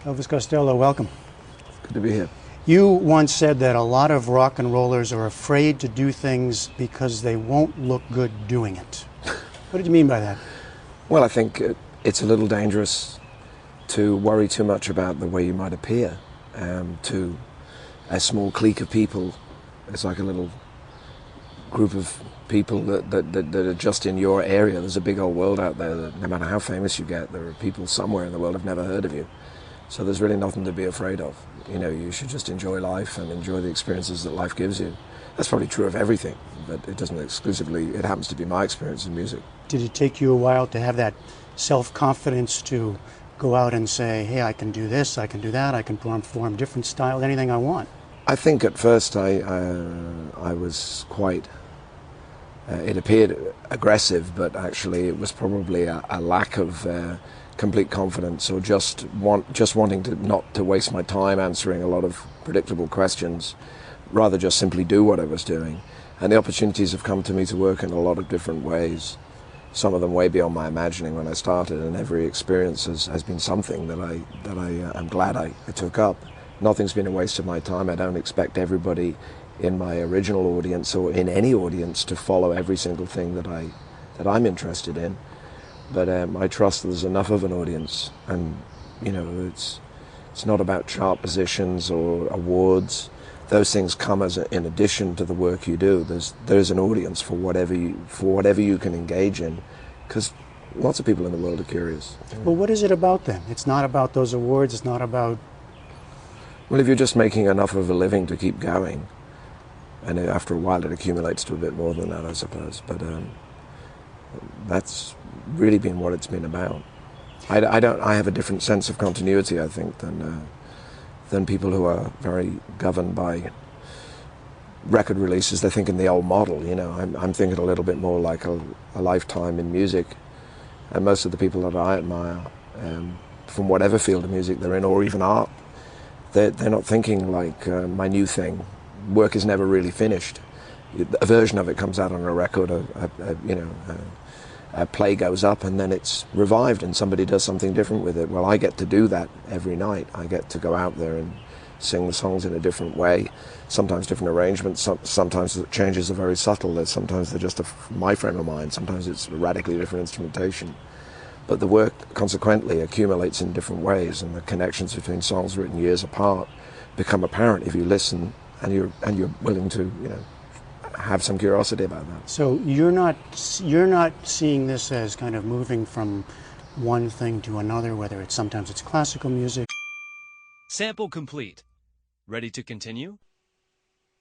Elvis Costello, welcome. Good to be here. You once said that a lot of rock and rollers are afraid to do things because they won't look good doing it. What did you mean by that? Well, I think it's a little dangerous to worry too much about the way you might appear to a small clique of people. It's like a little group of people that are just in your area. There's a big old world out there that no matter how famous you get, there are people somewhere in the world who've never heard of you. So there's really nothing to be afraid of. You know, you should just enjoy life and enjoy the experiences that life gives you. That's probably true of everything, but it doesn't exclusively, it happens to be my experience in music. Did it take you a while to have that self-confidence to go out and say, hey, I can do this, I can do that, I can perform different styles, anything I want? I think at first I was quite, it appeared aggressive, but actually it was probably a lack of complete confidence, or just wanting to not to waste my time answering a lot of predictable questions, rather just simply do what I was doing. And the opportunities have come to me to work in a lot of different ways, some of them way beyond my imagining when I started, and every experience has been something that I'm glad I took up. Nothing's been a waste of my time. I don't expect everybody in my original audience or in any audience to follow every single thing that I'm interested in. But I trust that there's enough of an audience, and you know, it's not about chart positions or awards. Those things come in addition to the work you do. There's an audience for whatever you can engage in, because lots of people in the world are curious. Well, what is it about then? It's not about those awards. It's not about. Well, if you're just making enough of a living to keep going, and after a while it accumulates to a bit more than that, I suppose. But that's really been what it's been about. I have a different sense of continuity, I think, than people who are very governed by record releases. They think in the old model, you know. I'm thinking a little bit more like a lifetime in music. And most of the people that I admire, from whatever field of music they're in, or even art, they're not thinking like my new thing. Work is never really finished. A version of it comes out on a record, a play goes up and then it's revived and somebody does something different with it. Well, I get to do that every night. I get to go out there and sing the songs in a different way, sometimes different arrangements, sometimes the changes are very subtle, sometimes they're just my frame of mind, sometimes it's radically different instrumentation. But the work consequently accumulates in different ways, and the connections between songs written years apart become apparent if you listen and you're willing to, you know, have some curiosity about that. So you're not seeing this as kind of moving from one thing to another, whether sometimes it's classical music. Sample complete. Ready to continue?